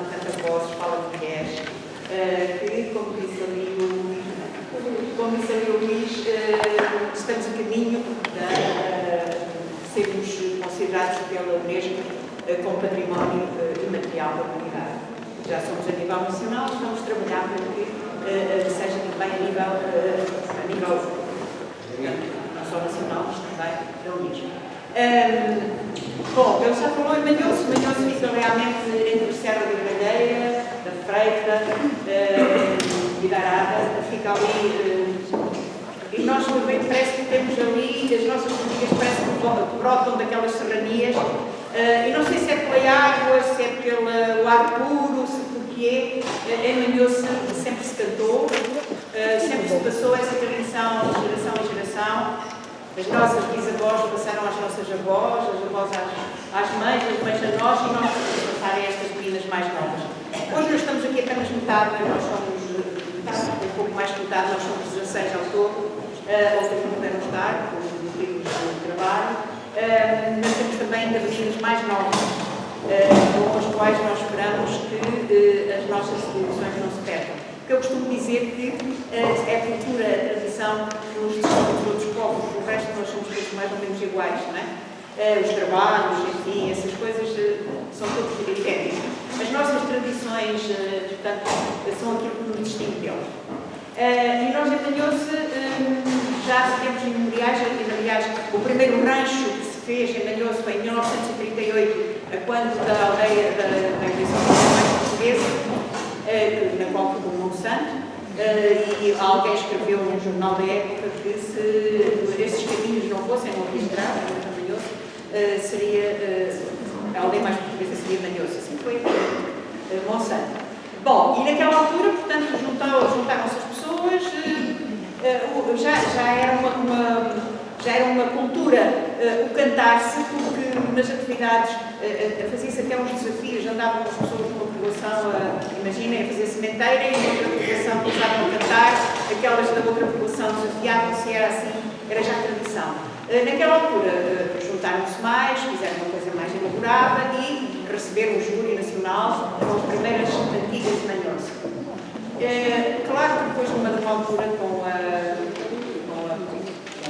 canta vozes, fala de mulheres, que, como disse ali o Luís, estamos a caminho de sermos considerados pela Unesco como património imaterial da humanidade. Já somos a nível nacional, estamos a trabalhar para que seja também a nível não só nacional, mas também da Unesco. Bom, ele já falou em Manhoso. Manhoso fica realmente entre o Serra da Gralheira, da Freita e da Arada, fica ali. E nós também parece que temos ali, as nossas cantigas parece que brotam daquelas serranias. E não sei se é pela água, se é pelo ar puro, se por quê. Em Manhoso sempre se cantou, sempre se passou essa tradição de geração em geração. As nossas bisavós passaram às nossas avós, as avós às mães, as mães a nós, e nós vamos passar a estas meninas mais novas. Hoje nós estamos aqui apenas metade, nós somos um pouco mais que metade, nós somos 16 ao todo, outras não puderam estar, por motivos de trabalho, mas temos também meninas mais novas, com as quais nós esperamos que as nossas tradições não se percam. Porque eu costumo dizer que é cultura, a tradição nos distingue de outros povos, o resto nós somos todos mais ou menos iguais, não é? Os trabalhos, enfim, essas coisas são todos idênticos. As nossas tradições, portanto, são aquilo que nos distingue deles. E nós em Manhoso já temos memoriais, aliás, o primeiro rancho que se fez em Manhoso foi em 1938, quando da aldeia da Igreja Portuguesa, na qual ficou o Monsanto, e alguém escreveu num jornal da época que se esses caminhos não fossem registrados, seria a aldeia mais portuguesa seria Manhoso. Assim foi Monsanto. Bom, e naquela altura, portanto, juntaram-se as pessoas, já era uma cultura o cantar-se, porque nas atividades fazia-se até uns desafios, andavam as pessoas numa população, imaginem, a fazer sementeira, e a outra população começavam a cantar, aquelas da outra população desafiavam-se, era assim, era já tradição. Naquela altura juntaram-se mais, fizeram uma coisa mais elaborada e receberam o júri nacional com as primeiras cantigas de Manhoso. Claro que depois numa altura com a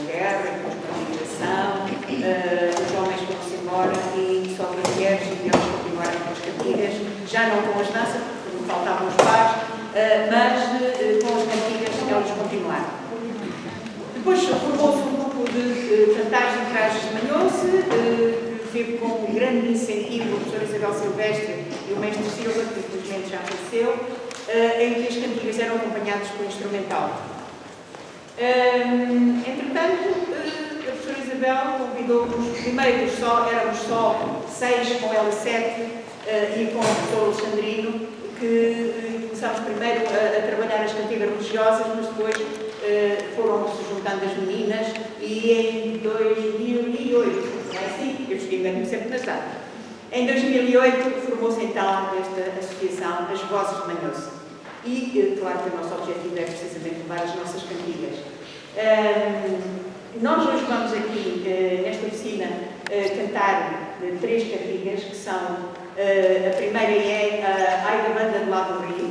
guerra, com a migração, os homens foram-se embora e só as mulheres e eles continuaram com as cantigas, já não com as danças, porque faltavam os pares, mas com as cantigas eles continuaram. Depois formou-se um grupo de cantares e trajes de Manhoso, que teve como grande incentivo a professora Isabel Silvestre e o mestre Silva, que infelizmente já faleceu, em que as cantigas eram acompanhadas por instrumental. Entretanto, a professora Isabel convidou-nos, primeiro éramos só 6 com ela 7 e com o professor Alexandrino, que começámos primeiro a trabalhar as cantigas religiosas, mas depois foram-se juntando as meninas e em 2008, não é assim? Eu engano-me sempre nas datas. Em 2008 formou-se então esta associação, as Vozes de Manhoso. E, claro que o nosso objetivo é precisamente levar as nossas cantigas. Nós hoje vamos aqui, nesta oficina, cantar 3 cantigas, que são, a primeira é Ai da Banda de Lá do Rio,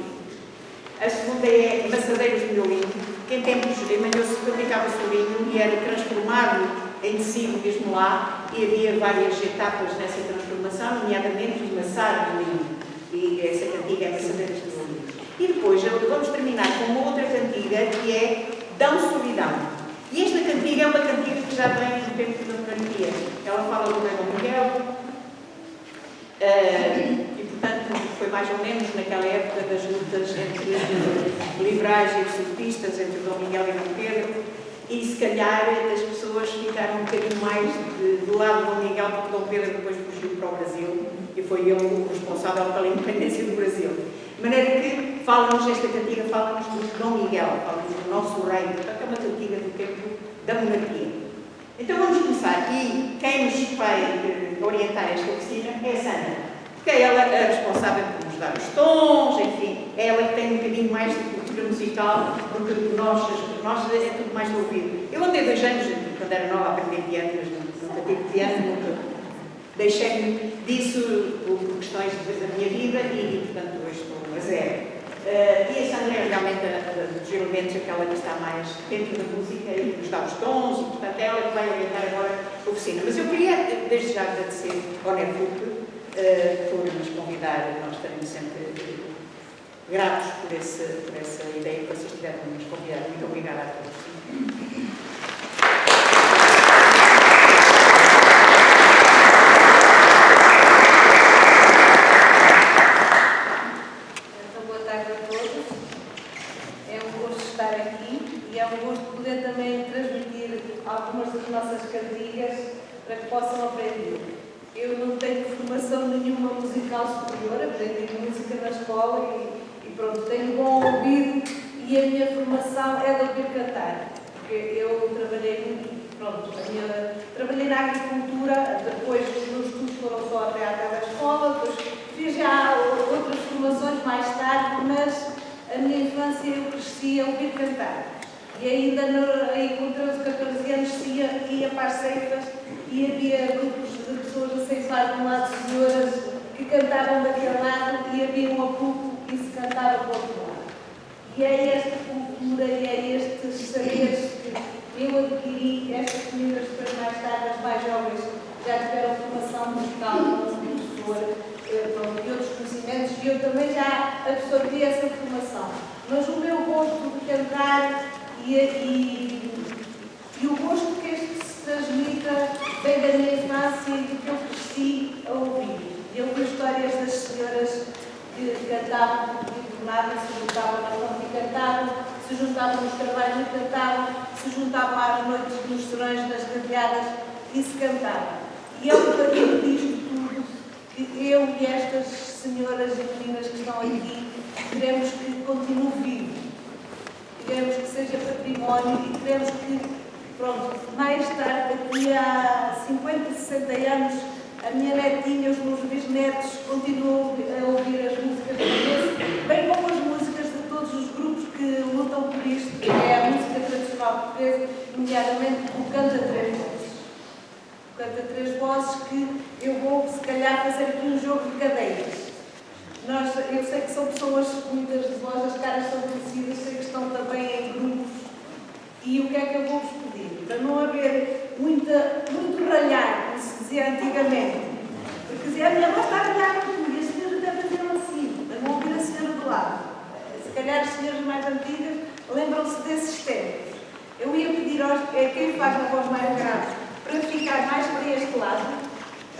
a segunda é Maçadeiros de Meu Linho, que em tempos em Manhoso se fabricava-se o linho e era transformado em tecido mesmo lá, e havia várias etapas nessa transformação, nomeadamente o maçar do linho, e essa cantiga é Maçadeiros de Meu Linho. E depois vamos terminar com uma outra cantiga que é Dão Solidão. E esta cantiga é uma cantiga que já vem do tempo da monarquia. Ela fala do rei Dom Miguel e, portanto, foi mais ou menos naquela época das lutas entre liberais e absolutistas, entre Dom Miguel e Dom Pedro, e se calhar as pessoas ficaram um bocadinho mais do lado de Dom Miguel, porque Dom Pedro depois fugiu para o Brasil e foi ele o responsável pela independência do Brasil. De maneira que fala-nos esta cantiga, fala-nos de Dom Miguel, fala-nos do nosso rei, portanto é uma cantiga do tempo da monarquia. Então vamos começar, e quem nos vai orientar esta oficina é a Sandra, porque é ela a responsável por nos dar os tons, enfim, é ela que tem um bocadinho mais de cultura musical, porque nós é tudo mais de ouvido. Eu andei 2 anos, quando era nova, a aprender piano, mas nunca tive piano, nunca deixei-me disso por questões de da minha vida e portanto, hoje estou a zero. E a Sandra é realmente dos elementos, aquela que está mais dentro da música e que nos dá os tons, e portanto é ela que vai orientar agora a oficina. Mas eu queria, desde já, agradecer ao NEFUP por nos convidar. Nós estaremos sempre gratos por essa ideia que vocês tiveram de nos convidar. Muito obrigada a todos. Algumas das nossas cartilhas para que possam aprender. Eu não tenho formação nenhuma musical superior, aprendi música na escola e pronto, tenho bom ouvido e a minha formação é de ouvir cantar. Porque eu trabalhei na agricultura, depois os meus estudos foram só até à escola, depois fiz já outras formações mais tarde, mas a minha infância eu cresci a ouvir cantar. E ainda com 13, 14 anos ia para as ceifas e havia grupos de pessoas a ceifar de um lado, senhoras que cantavam daquele lado e havia um apuco e se cantava do outro lado. E é esta cultura e é estes saberes que eu adquiri, estas meninas depois mais tarde, as mais jovens, já tiveram formação musical como professor e outros conhecimentos e eu também já absorvi essa formação. Mas o meu gosto de cantar e o gosto que este se transmita vem da minha infância e do que eu cresci a ouvir. Eu ouvi histórias das senhoras que cantavam, que nada se juntavam na fonte e cantavam, se juntavam nos carvalhos e cantavam, se juntavam às noites nos serões, nas gadeadas e se cantavam. E é um bocadinho disto tudo que eu e estas senhoras e meninas que estão aqui queremos que continue vivo. Queremos que seja património e queremos que, pronto, mais tarde, daqui a 50, 60 anos, a minha netinha, os meus bisnetos continuam a ouvir as músicas portuguesas, bem como as músicas de todos os grupos que lutam por isto, que é a música tradicional portuguesa, nomeadamente o Canta Três Vozes. O Canta Três Vozes que eu vou, se calhar, fazer aqui um jogo de cadeiras. Eu sei que são pessoas, muitas de vós, as caras são conhecidas, sei que estão também em grupos. E o que é que eu vou-vos pedir? Para não haver muito ralhar, como se dizia antigamente. Porque dizia, a minha voz está a ralhar muito, e as senhoras devem fazer assim, para não ouvir a senhora do lado. Se calhar as senhoras mais antigas lembram-se desses tempos. Eu ia pedir quem faz a voz mais grave para ficar mais para este lado,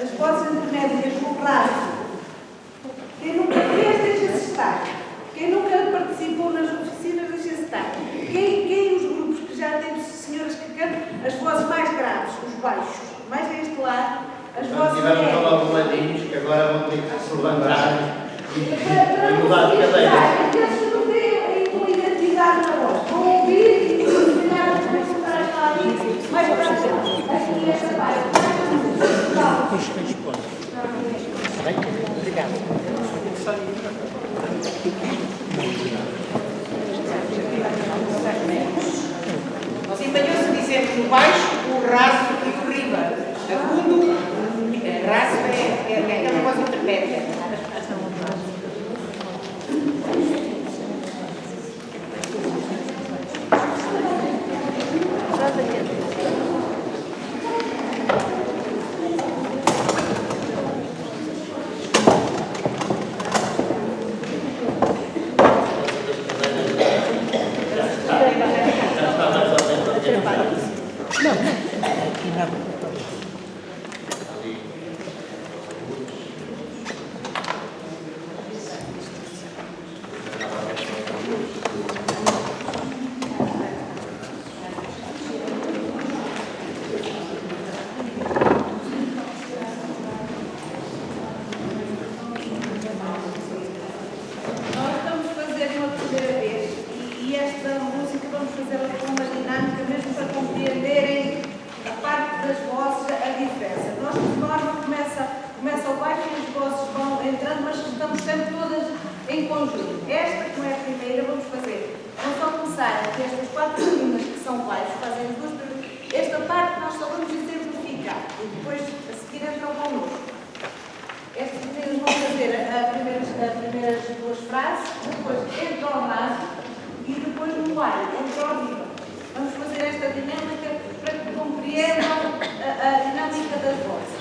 as vozes intermédias no braço. Quem nunca fez, deixa-se estar. Quem nunca participou nas oficinas, deixa-se estar. Quem os grupos que já temos senhoras que cantam, as vozes mais graves, os baixos, mais a este lado, as vozes médias. Tivemos logo ladinhos que agora vão ter que se levantar e mudar de cadeira. Eles não têm uma identidade na voz. Vão ouvir e se calhar vão estar a estar ali mais para frente. Aqui esta parte. Obrigada. Nós em Manhoso dizemos o baixo, o raso e o riba. Agudo, raso é aquela voz intermédia. Estas meninas vão fazer primeiras duas frases, depois entra ao raso e depois no ar, entra ao vivo. Vamos fazer esta dinâmica para que compreendam a dinâmica das vozes.